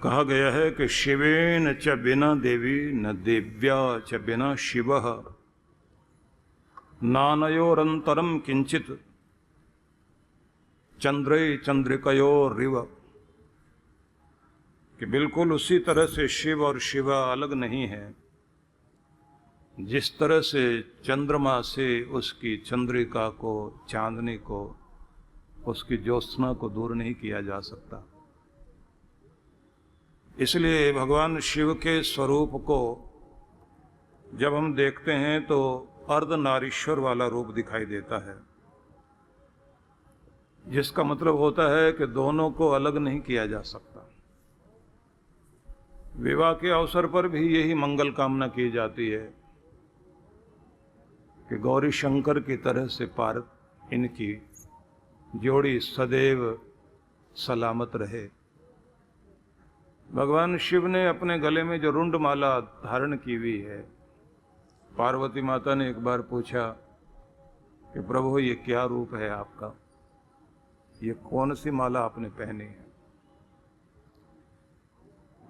कहा गया है कि शिवेन च बिना देवी न देव्या च बिना शिवः नानयोरंतरम किंचित चंद्रे चंद्रिकयोरिव, कि बिल्कुल उसी तरह से शिव और शिवा अलग नहीं है जिस तरह से चंद्रमा से उसकी चंद्रिका को, चांदनी को, उसकी ज्योत्सना को दूर नहीं किया जा सकता। इसलिए भगवान शिव के स्वरूप को जब हम देखते हैं तो अर्धनारीश्वर वाला रूप दिखाई देता है, जिसका मतलब होता है कि दोनों को अलग नहीं किया जा सकता। विवाह के अवसर पर भी यही मंगल कामना की जाती है कि गौरी शंकर की तरह से इनकी जोड़ी सदैव सलामत रहे। भगवान शिव ने अपने गले में जो रुंड माला धारण की हुई है, पार्वती माता ने एक बार पूछा कि प्रभु ये क्या रूप है आपका, ये कौन सी माला आपने पहनी है।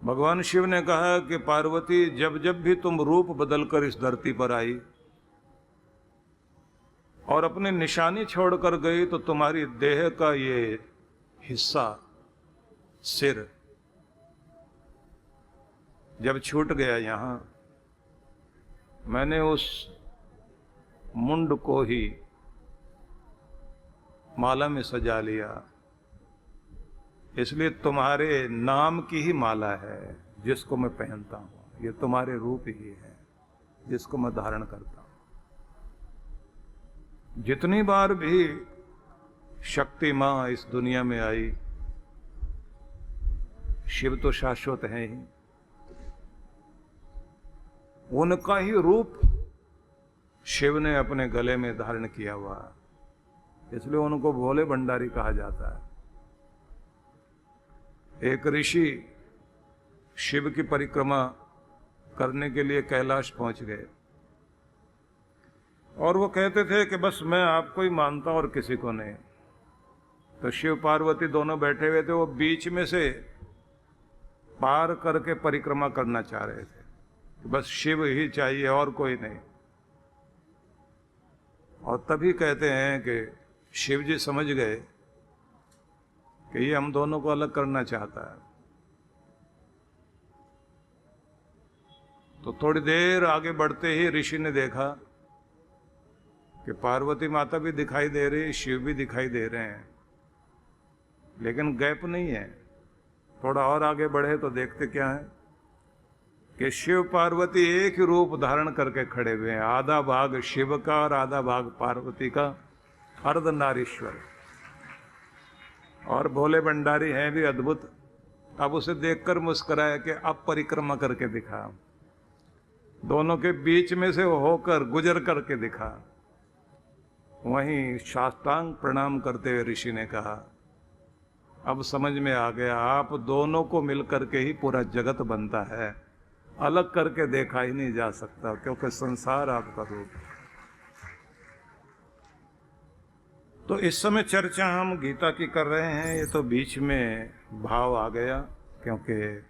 भगवान शिव ने कहा कि पार्वती, जब जब भी तुम रूप बदलकर इस धरती पर आई और अपने निशानी छोड़कर गई, तो तुम्हारी देह का ये हिस्सा, सिर, जब छूट गया यहां, मैंने उस मुंड को ही माला में सजा लिया। इसलिए तुम्हारे नाम की ही माला है जिसको मैं पहनता हूं, ये तुम्हारे रूप ही है जिसको मैं धारण करता हूं। जितनी बार भी शक्ति मां इस दुनिया में आई, शिव तो शाश्वत है ही, उनका ही रूप शिव ने अपने गले में धारण किया हुआ, इसलिए उनको भोले भंडारी कहा जाता है। एक ऋषि शिव की परिक्रमा करने के लिए कैलाश पहुंच गए और वो कहते थे कि बस मैं आपको ही मानता और किसी को नहीं। तो शिव पार्वती दोनों बैठे हुए थे, वो बीच में से पार करके परिक्रमा करना चाह रहे थे, बस शिव ही चाहिए और कोई नहीं। और तभी कहते हैं कि शिव जी समझ गए कि ये हम दोनों को अलग करना चाहता है। तो थोड़ी देर आगे बढ़ते ही ऋषि ने देखा कि पार्वती माता भी दिखाई दे रही, शिव भी दिखाई दे रहे हैं, लेकिन गैप नहीं है। थोड़ा और आगे बढ़े तो देखते क्या है कि शिव पार्वती एक ही रूप धारण करके खड़े हुए हैं, आधा भाग शिव का और आधा भाग पार्वती का, अर्धनारीश्वर। और भोले भंडारी हैं भी अद्भुत। अब उसे देखकर मुस्कुराया कि अब परिक्रमा करके दिखा, दोनों के बीच में से होकर गुजर करके दिखा। वहीं साष्टांग प्रणाम करते हुए ऋषि ने कहा, अब समझ में आ गया, आप दोनों को मिलकर के ही पूरा जगत बनता है, अलग करके देखा ही नहीं जा सकता, क्योंकि संसार आपका रूप है। तो इस समय चर्चा हम गीता की कर रहे हैं, ये तो बीच में भाव आ गया, क्योंकि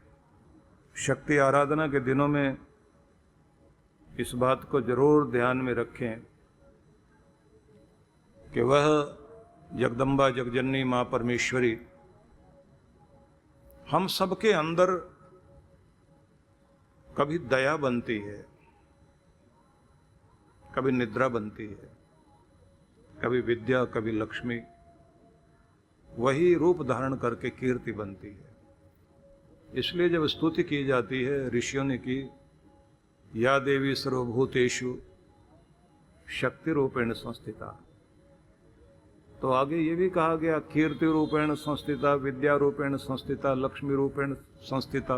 शक्ति आराधना के दिनों में इस बात को जरूर ध्यान में रखें कि वह जगदम्बा जगजननी माँ परमेश्वरी हम सबके अंदर कभी दया बनती है, कभी निद्रा बनती है, कभी विद्या, कभी लक्ष्मी, वही रूप धारण करके कीर्ति बनती है। इसलिए जब स्तुति की जाती है, ऋषियों ने की, या देवी सर्वभूतेषु शक्ति रूपेण संस्थिता, तो आगे ये भी कहा गया, कीर्ति रूपेण संस्थिता, विद्या रूपेण संस्थिता, लक्ष्मी रूपेण संस्थिता,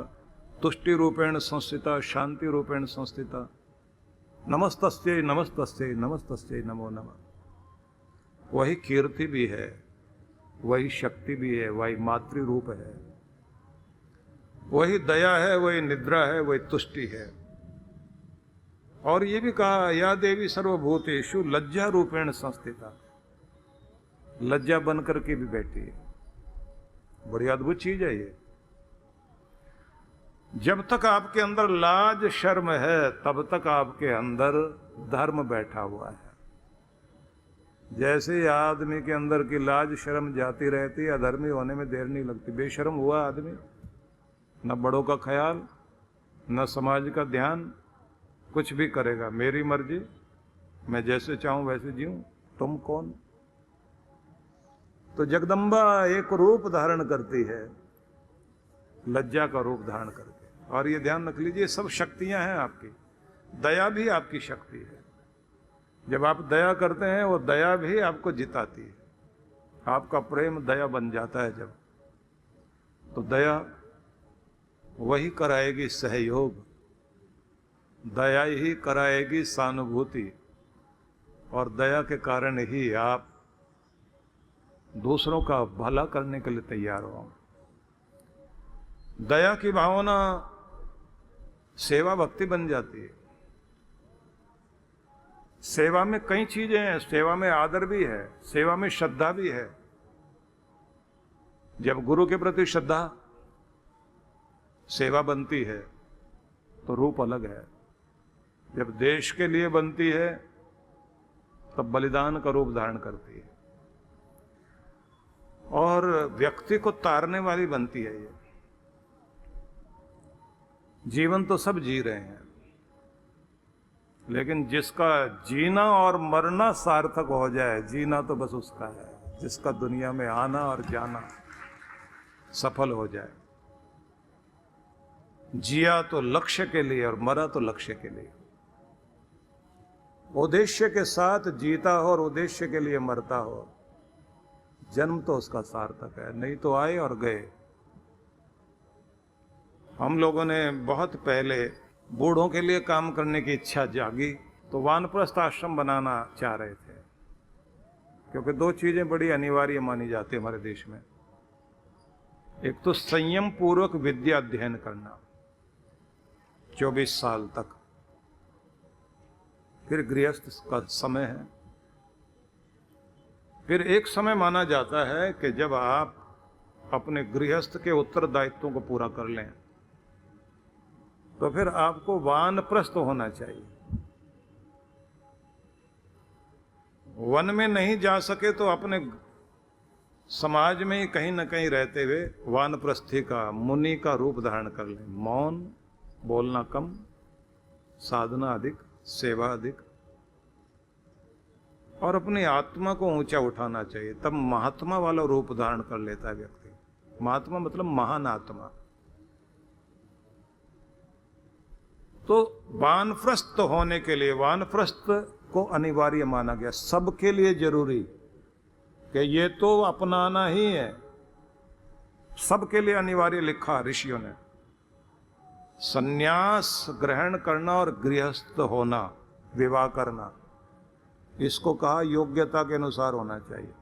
तुष्टि रूपेण संस्थिता, शांति रूपेण संस्थिता, नमस्तस्यै नमस्तस्यै नमस्तस्यै नमो नमः। वही कीर्ति भी है, वही शक्ति भी है, वही मातृ रूप है, वही दया है, वही निद्रा है, वही तुष्टि है। और ये भी कहा, या देवी सर्वभूतेषु लज्जा रूपेण संस्थिता, लज्जा बन करके भी बैठी है। बड़ी अद्भुत चीज है ये। जब तक आपके अंदर लाज शर्म है तब तक आपके अंदर धर्म बैठा हुआ है। जैसे आदमी के अंदर की लाज शर्म जाती रहती है, अधर्मी होने में देर नहीं लगती। बेशर्म हुआ आदमी, न बड़ों का ख्याल, न समाज का ध्यान, कुछ भी करेगा, मेरी मर्जी, मैं जैसे चाहूं वैसे जीऊं, तुम कौन। तो जगदम्बा एक रूप धारण करती है, लज्जा का रूप धारण करके। और ये ध्यान रख लीजिए, सब शक्तियां हैं आपकी। दया भी आपकी शक्ति है। जब आप दया करते हैं वो दया भी आपको जिताती है। आपका प्रेम दया बन जाता है जब, तो दया वही कराएगी सहयोग, दया ही कराएगी सहानुभूति, और दया के कारण ही आप दूसरों का भला करने के लिए तैयार हो। दया की भावना सेवा भक्ति बन जाती है। सेवा में कई चीजें हैं, सेवा में आदर भी है, सेवा में श्रद्धा भी है। जब गुरु के प्रति श्रद्धा, सेवा बनती है तो रूप अलग है। जब देश के लिए बनती है तब बलिदान का रूप धारण करती है, और व्यक्ति को तारने वाली बनती है। ये जीवन तो सब जी रहे हैं, लेकिन जिसका जीना और मरना सार्थक हो जाए, जीना तो बस उसका है जिसका दुनिया में आना और जाना सफल हो जाए। जिया तो लक्ष्य के लिए और मरा तो लक्ष्य के लिए। उद्देश्य के साथ जीता हो और उद्देश्य के लिए मरता हो, जन्म तो उसका सार्थक है। नहीं तो आए और गए। हम लोगों ने बहुत पहले बूढ़ों के लिए काम करने की इच्छा जागी तो वानप्रस्थ आश्रम बनाना चाह रहे थे, क्योंकि दो चीजें बड़ी अनिवार्य मानी जाती है हमारे देश में। एक तो संयम पूर्वक विद्या अध्ययन करना 24 साल तक, फिर गृहस्थ का समय है। फिर एक समय माना जाता है कि जब आप अपने गृहस्थ के उत्तरदायित्वों को पूरा कर लें तो फिर आपको वानप्रस्थ होना चाहिए। वन में नहीं जा सके तो अपने समाज में ही कहीं न कहीं रहते हुए वानप्रस्थी का, मुनि का रूप धारण कर लें। मौन, बोलना कम, साधना अधिक, सेवा अधिक, और अपनी आत्मा को ऊंचा उठाना चाहिए। तब महात्मा वाला रूप धारण कर लेता है व्यक्ति। महात्मा मतलब महान आत्मा। तो वानप्रस्थ होने के लिए, वानप्रस्थ को अनिवार्य माना गया, सबके लिए जरूरी कि ये तो अपनाना ही है। सबके लिए अनिवार्य लिखा ऋषियों ने। संन्यास ग्रहण करना और गृहस्थ होना, विवाह करना, इसको कहा योग्यता के अनुसार होना चाहिए।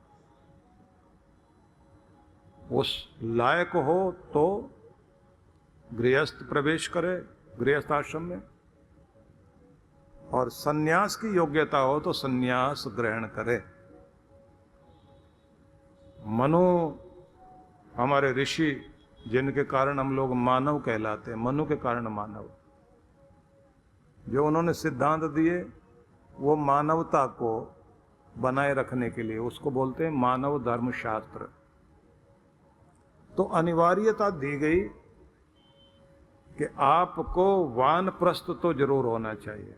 उस लायक हो तो गृहस्थ प्रवेश करे, गृहस्थ आश्रम में, और संन्यास की योग्यता हो तो संन्यास ग्रहण करे। मनु हमारे ऋषि, जिनके कारण हम लोग मानव कहलाते हैं, मनु के कारण मानव, जो उन्होंने सिद्धांत दिए वो मानवता को बनाए रखने के लिए, उसको बोलते हैं मानव धर्म शास्त्र। तो अनिवार्यता दी गई कि आपको वानप्रस्थ तो जरूर होना चाहिए।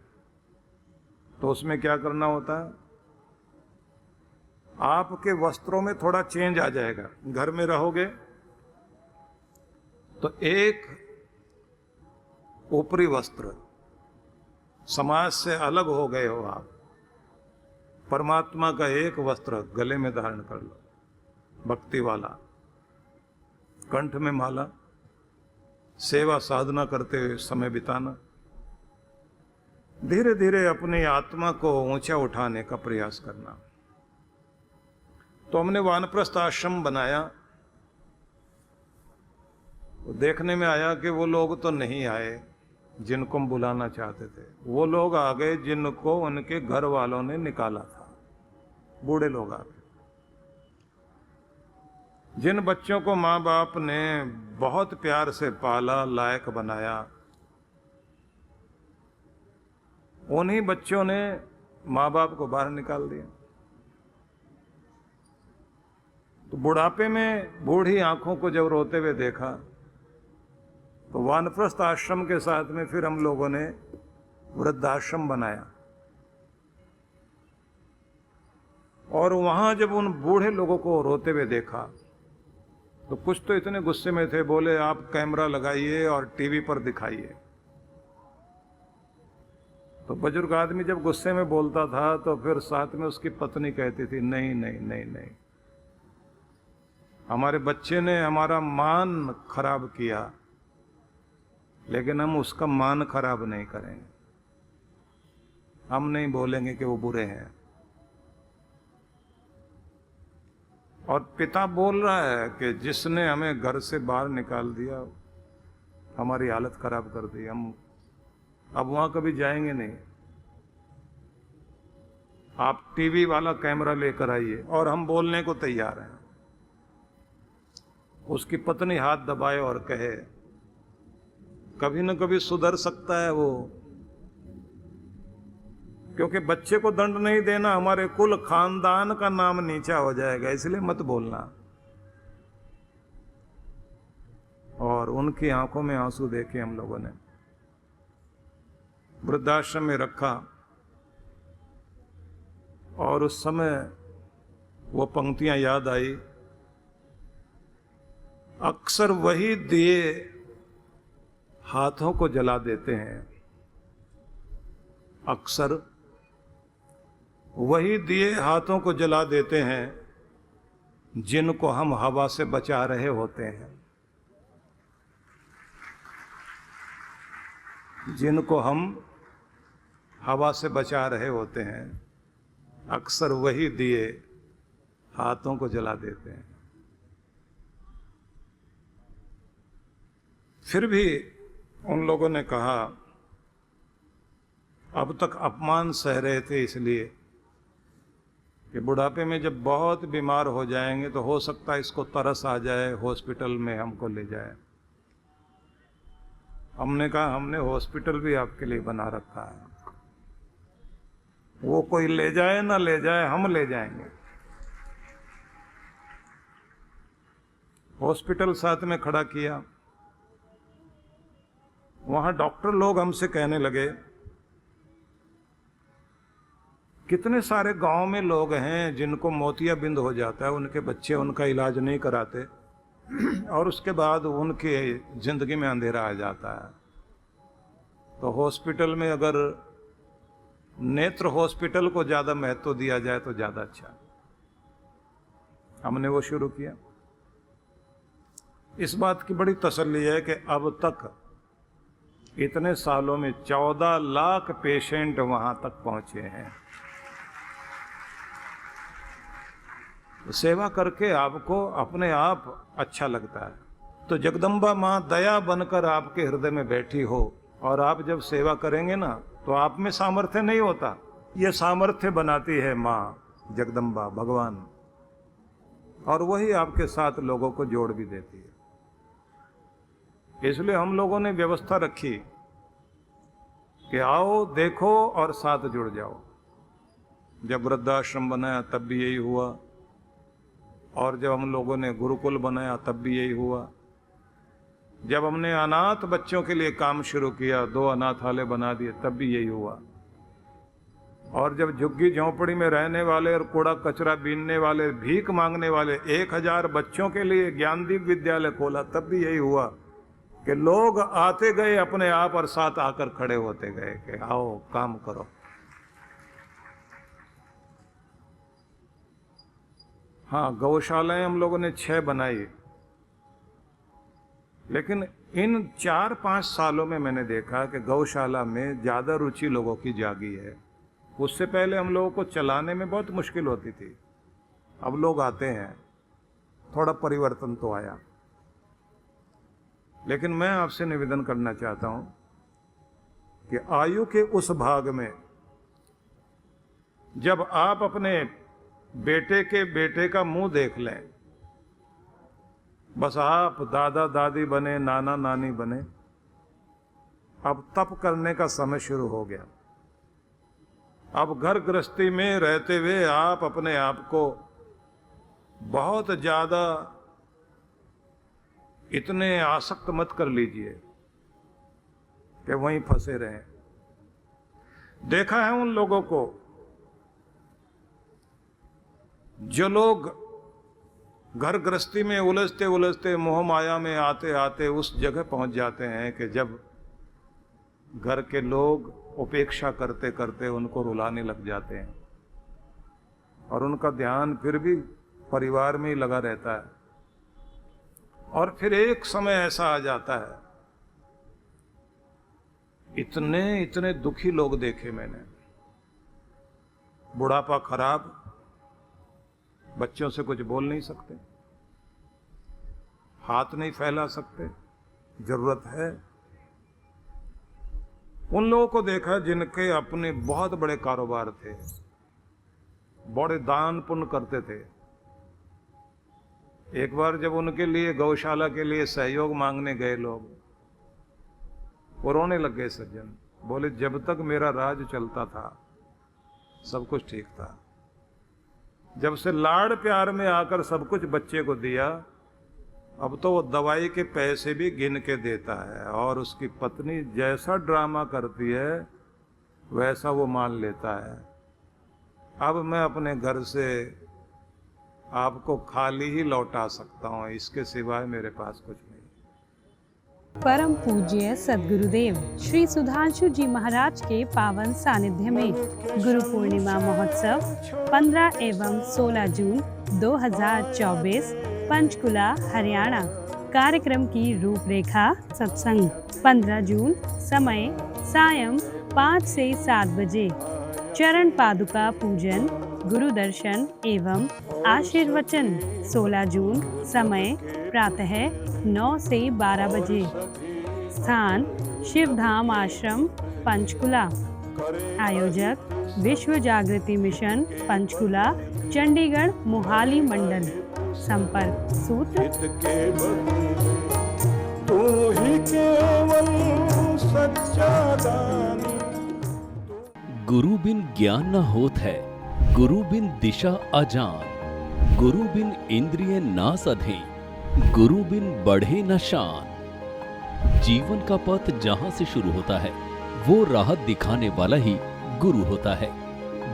तो उसमें क्या करना होता है, आपके वस्त्रों में थोड़ा चेंज आ जाएगा। घर में रहोगे तो एक ऊपरी वस्त्र, समाज से अलग हो गए हो आप, परमात्मा का एक वस्त्र गले में धारण कर लो, भक्ति वाला, कंठ में माला, सेवा साधना करते हुए समय बिताना। धीरे धीरे अपनी आत्मा को ऊंचा उठाने का प्रयास करना। तो हमने वानप्रस्थ आश्रम बनाया। तो देखने में आया कि वो लोग तो नहीं आए जिनको हम बुलाना चाहते थे। वो लोग आ गए जिनको उनके घर वालों ने निकाला था। बूढ़े लोग आ गए। जिन बच्चों को माँ बाप ने बहुत प्यार से पाला, लायक बनाया, उन्हीं बच्चों ने माँ बाप को बाहर निकाल दिया। तो बुढ़ापे में बूढ़ी आंखों को जब रोते हुए देखा तो वानप्रस्थ आश्रम के साथ में फिर हम लोगों ने वृद्धाश्रम बनाया। और वहां जब उन बूढ़े लोगों को रोते हुए देखा तो कुछ तो इतने गुस्से में थे, बोले आप कैमरा लगाइए और टीवी पर दिखाइए। तो बुजुर्ग आदमी जब गुस्से में बोलता था तो फिर साथ में उसकी पत्नी कहती थी, नहीं नहीं नहीं नहीं, हमारे बच्चे ने हमारा मान खराब किया, लेकिन हम उसका मान खराब नहीं करेंगे। हम नहीं बोलेंगे कि वो बुरे हैं। और पिता बोल रहा है कि जिसने हमें घर से बाहर निकाल दिया, हमारी हालत खराब कर दी, हम अब वहां कभी जाएंगे नहीं। आप टीवी वाला कैमरा लेकर आइए। और हम बोलने को तैयार हैं। उसकी पत्नी हाथ दबाए और कहे, कभी न कभी सुधर सकता है वो, क्योंकि बच्चे को दंड नहीं देना, हमारे कुल खानदान का नाम नीचा हो जाएगा, इसलिए मत बोलना। और उनकी आंखों में आंसू देखे हम लोगों ने वृद्धाश्रम में रखा। और उस समय वो पंक्तियां याद आई, अक्सर वही दिए हाथों को जला देते हैं, अक्सर वही दिए हाथों को जला देते हैं जिनको हम हवा से बचा रहे होते हैं, जिनको हम हवा से बचा रहे होते हैं, अक्सर वही दिए हाथों को जला देते हैं। फिर भी उन लोगों ने कहा, अब तक अपमान सह रहे थे इसलिए कि बुढ़ापे में जब बहुत बीमार हो जाएंगे तो हो सकता है इसको तरस आ जाए, हॉस्पिटल में हमको ले जाए। हमने कहा, हमने हॉस्पिटल भी आपके लिए बना रखा है, वो कोई ले जाए ना ले जाए, हम ले जाएंगे। हॉस्पिटल साथ में खड़ा किया। वहां डॉक्टर लोग हमसे कहने लगे, कितने सारे गांव में लोग हैं जिनको मोतियाबिंद हो जाता है, उनके बच्चे उनका इलाज नहीं कराते और उसके बाद उनके जिंदगी में अंधेरा आ जाता है। तो हॉस्पिटल में अगर नेत्र हॉस्पिटल को ज्यादा महत्व दिया जाए तो ज्यादा अच्छा। हमने वो शुरू किया। इस बात की बड़ी तसल्ली है कि अब तक इतने सालों में 14 लाख पेशेंट वहां तक पहुंचे हैं। सेवा करके आपको अपने आप अच्छा लगता है। तो जगदम्बा माँ दया बनकर आपके हृदय में बैठी हो और आप जब सेवा करेंगे ना तो आप में सामर्थ्य नहीं होता, ये सामर्थ्य बनाती है माँ जगदम्बा, भगवान, और वही आपके साथ लोगों को जोड़ भी देती है। इसलिए हम लोगों ने व्यवस्था रखी कि आओ, देखो और साथ जुड़ जाओ। जब वृद्धाश्रम बनाया तब भी यही हुआ, और जब हम लोगों ने गुरुकुल बनाया तब भी यही हुआ। जब हमने अनाथ बच्चों के लिए काम शुरू किया, 2 अनाथालय बना दिए, तब भी यही हुआ। और जब झुग्गी झोंपड़ी में रहने वाले और कूड़ा कचरा बीनने वाले, भीख मांगने वाले 1000 बच्चों के लिए ज्ञानदीप विद्यालय खोला, तब भी यही हुआ कि लोग आते गए अपने आप और साथ आकर खड़े होते गए कि आओ काम करो। हाँ, गौशालाएं हम लोगों ने 6 बनाई, लेकिन इन 4-5 सालों में मैंने देखा कि गौशाला में ज़्यादा रुचि लोगों की जागी है। उससे पहले हम लोगों को चलाने में बहुत मुश्किल होती थी, अब लोग आते हैं, थोड़ा परिवर्तन तो आया। लेकिन मैं आपसे निवेदन करना चाहता हूं कि आयु के उस भाग में जब आप अपने बेटे के बेटे का मुंह देख लें बस आप दादा दादी बने, नाना नानी बने। अब तप करने का समय शुरू हो गया। अब घर गृहस्थी में रहते हुए आप अपने आप को बहुत ज्यादा इतने आसक्त मत कर लीजिए कि वहीं फंसे रहें। देखा है उन लोगों को जो लोग घर गृहस्थी में उलझते उलझते मोह माया में आते आते उस जगह पहुंच जाते हैं कि जब घर के लोग उपेक्षा करते करते उनको रुलाने लग जाते हैं और उनका ध्यान फिर भी परिवार में ही लगा रहता है। और फिर एक समय ऐसा आ जाता है, इतने इतने दुखी लोग देखे मैंने। बुढ़ापा खराब, बच्चों से कुछ बोल नहीं सकते, हाथ नहीं फैला सकते, जरूरत है। उन लोगों को देखा जिनके अपने बहुत बड़े कारोबार थे, बड़े दान पुण्य करते थे। एक बार जब उनके लिए गौशाला के लिए सहयोग मांगने गए लोग, वो रोने लग गए सज्जन। बोले जब तक मेरा राज चलता था सब कुछ ठीक था, जब से लाड़ प्यार में आकर सब कुछ बच्चे को दिया, अब तो वो दवाई के पैसे भी गिन के देता है और उसकी पत्नी जैसा ड्रामा करती है वैसा वो मान लेता है। अब मैं अपने घर से आपको खाली ही लौटा सकता हूँ, इसके सिवाय मेरे पास कुछ नहीं। परम पूज्य सद्गुरुदेव श्री सुधांशु जी महाराज के पावन सानिध्य में गुरु पूर्णिमा महोत्सव 15 एवं 16 जून 2024 पंचकुला हरियाणा। कार्यक्रम की रूपरेखा सत्संग 15 जून, समय सायं 5 से 7 बजे, चरण पादुका पूजन, गुरु दर्शन एवं आशीर्वचन। 16 जून, समय प्रातः 9 से 12 बजे, स्थान शिवधाम आश्रम पंचकुला। आयोजक विश्व जागृति मिशन पंचकुला, चंडीगढ़ मोहाली मंडल। संपर्क सूत्र गुरु बिन ज्ञान न होत है, गुरु बिन दिशा अजान, गुरु बिन इंद्रिय ना सधे, गुरु बिन बढ़े न शान। जीवन का पथ जहां से शुरू होता है वो राह दिखाने वाला ही गुरु होता है।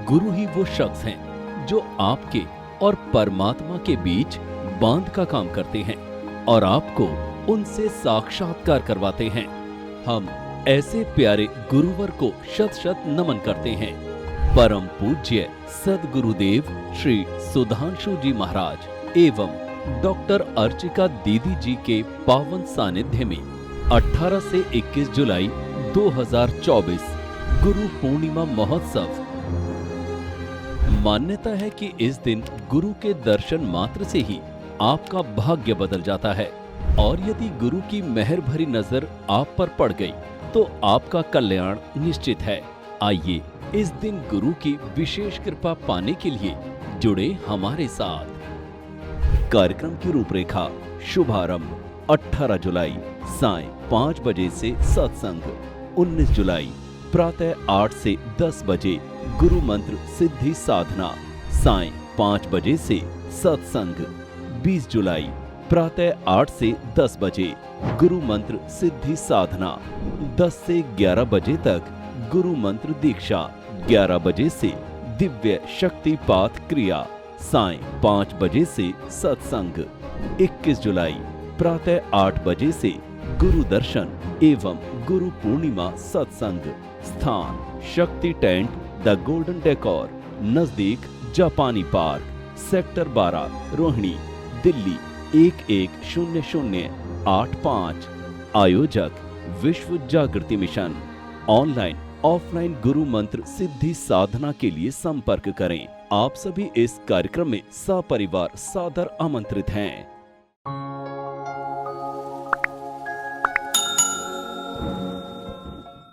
गुरु ही वो शख्स हैं जो आपके और परमात्मा के बीच बांध का काम करते हैं और आपको उनसे साक्षात्कार करवाते हैं। हम ऐसे प्यारे गुरुवर को शत शत नमन करते हैं। परम पूज्य सद्गुरुदेव श्री सुधांशु जी महाराज एवं डॉक्टर अर्चिका दीदी जी के पावन सानिध्य में 18 से 21 जुलाई 2024 गुरु पूर्णिमा महोत्सव। मान्यता है कि इस दिन गुरु के दर्शन मात्र से ही आपका भाग्य बदल जाता है और यदि गुरु की मेहर भरी नजर आप पर पड़ गई तो आपका कल्याण निश्चित है। आइए इस दिन गुरु की विशेष कृपा पाने के लिए जुड़े हमारे साथ। कार्यक्रम की रूपरेखा शुभारंभ 18 जुलाई साय 5 बजे से सत्संग, 19 जुलाई प्रातः 8 से 10 बजे गुरु मंत्र सिद्धि साधना, साय 5 बजे से सत्संग, 20 जुलाई प्रातः 8 से 10 बजे गुरु मंत्र सिद्धि साधना, 10 से 11 बजे तक गुरु मंत्र दीक्षा, 11 बजे से दिव्य शक्तिपात क्रिया, साय 5 बजे से सत्संग, 21 जुलाई प्रातः 8 बजे से गुरु दर्शन एवं गुरु पूर्णिमा सत्संग। स्थान शक्ति टेंट द गोल्डन डेकोर, नजदीक जापानी पार्क, सेक्टर 12, रोहिणी, दिल्ली 110085। आयोजक विश्व जागृति मिशन। ऑनलाइन ऑफलाइन गुरु मंत्र सिद्धि साधना के लिए संपर्क करें। आप सभी इस कार्यक्रम में सपरिवार सादर आमंत्रित हैं।